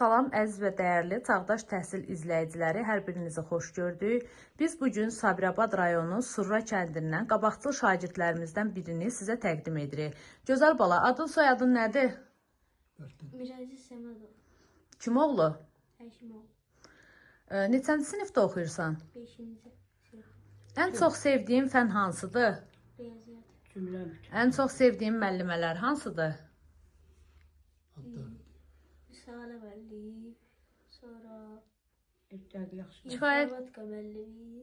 Salam əziz və dəyərli Çağdaş Təhsil izləyiciləri, hər birinizi xoş gördük. Biz bugün Sabirabad rayonu Surra kəndindən qabaqcıl şagirdlərimizdən birini sizə təqdim edirik. Gözəl bala, adın soyadın nədir? Miraziz Səmədov. Kim oğlu? Həkimov. Neçənci sinifdə oxuyursan? 5-ci sinif. Ən çox sevdiyin fən hansıdır? Riyaziyyat. Ən çox sevdiyin müəllimələr hansıdır? Risalə müəllimi, sonra Kifayət. matematika müəllimi.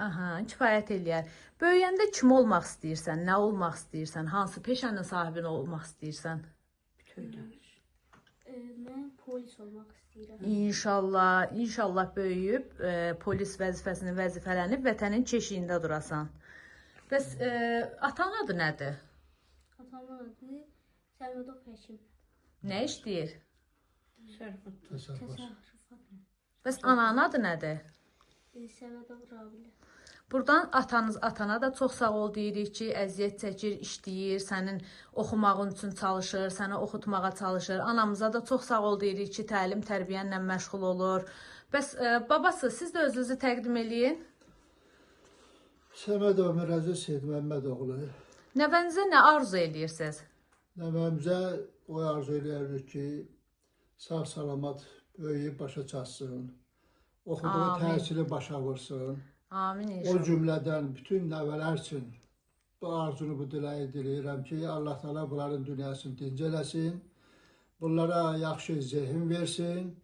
Aha, kifayət eləyər. Böyüyəndə kim olmaq istəyirsən? Nə olmaq istəyirsən? Hansı peşənin sahibin olmaq istəyirsən? Mən polis olmaq istəyirəm. İnşallah böyüyüb polis vəzifəsini vəzifələnib vətənin keşiyində durasan. Bəs atanın adı nədir? Atamın adı Səmədov Həkim. Nə işləyir? Təsərrüfat. Bəs ananın adı nədir? Səmədov Rabilə. Buradan atana da çox sağ ol deyirik ki, əziyyət çəkir, işləyir, sənin oxumağın üçün çalışır, səni oxutmağa çalışır. Anamıza da çox sağ ol deyirik ki, təlim, tərbiyənlə məşğul olur. Bəs babası, siz də özünüzü təqdim eləyin. Səmədov Miraziz Seyid Məmmədoğlu. Nəvənizə nə arzu edirsiniz? Nəvəmizə o arzu edirik ki, sağ-salamat böyüyüb başa çatsın, oxuduğu təhsili başa vursun. Amin O inşallah. cümlədən bütün nəvələr üçün bu arzunu, bu diləyi diləyirəm ki, Allah Teala bunların dünyasını dinc eləsin, bunlara yaxşı zehin versin,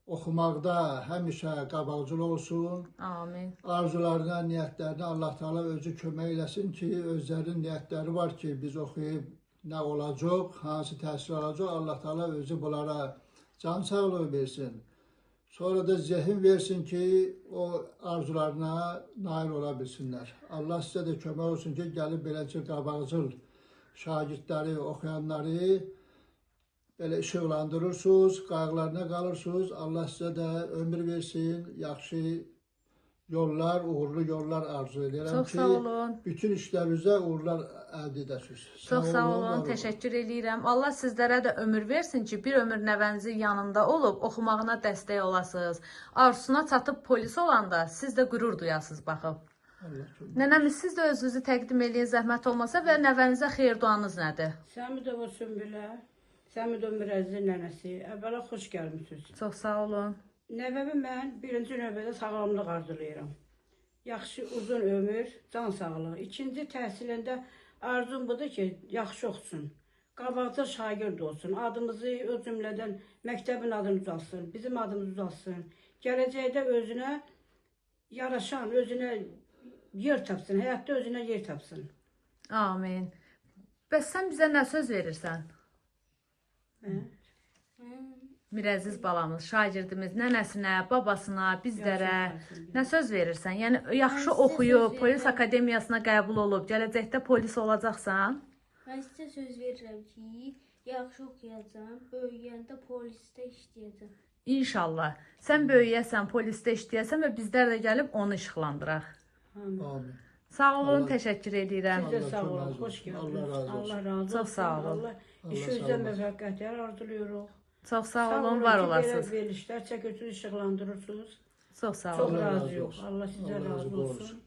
oxumaqda həmişə qabaqcıl olsun, Amin. arzularına, niyyətlərinə Allah Teala özü kömək eləsin ki, özlərinin niyyətləri var ki, biz oxuyub nə olacaq, hansı təhsil alacaq, Allah Teala özü bunlara can sağlığı versin. Sonra da zehin versin ki, o arzularına nail ola bilsinlər. Allah sizə də kömək olsun ki, gəlib beləcə qabaqcıl şagirdləri, oxuyanları belə işıqlandırırsınız, qayğılarına qalırsınız. Allah sizə də ömür versin, yaxşı yollar, uğurlu yollar arzu edirəm Çox ki, sağ olun. bütün işlərinizə uğurlar əldə edəsiniz. Çox sağ olun, təşəkkür edirəm. Allah sizlərə də ömür versin ki, bir ömür nəvənizin yanında olub, oxumağına dəstək olasınız. Arzusuna çatıb polis olanda siz də qürur duyasınız baxıb. Nənəmiz, siz də özünüzü təqdim eləyin, zəhmət olmasa və nəvənizə xeyir duanız nədir? Səmidov Sümbülə, Səmidov Mirazizin nənəsi. Əvvəla xoş gəlmisiniz. Çox sağ olun. Nəvəmi mən birinci növbədə sağlamlıq arzulayıram. Yaxşı uzun ömür, can sağlığı. İkinci təhsilində arzum budur ki, yaxşı oxusun. Qabaqcıl şagird olsun. Adımızı o cümlədən məktəbin adını ucalsın, bizim adımız ucalsın. Gələcəkdə özünə yaraşan, özünə yer tapsın, həyatda özünə yer tapsın. Amin. Bəs sən bizə nə söz verirsən? Miraziz balamız, şagirdimiz nənəsinə, babasına, bizlərə nə söz verirsən? Yəni, yaxşı oxuyub, polis akademiyasına qəbul olub, gələcəkdə polis olacaqsan? Mən sizə söz verirəm ki, yaxşı oxuyacağam, böyüyəndə polisdə işləyəcəm. İnşallah. Sən böyüyəsən, polisdə işləyəsən və bizlər də gəlib onu işıqlandıraq. Amin. Sağ olun, təşəkkür edirəm. Siz də sağ olun, xoş gəldiniz. Allah razı olsun. Allah razı olsun. Çox sağ olun. Allah işinizdən müvəffəqiyyətlər arzuluyoruz. Çox sağ olun, var olasınız. Verilişlər çəkirsiniz, işıqlandırırsınız. Çox sağ Çox olun. razı yox. Allah sizə razı olsun.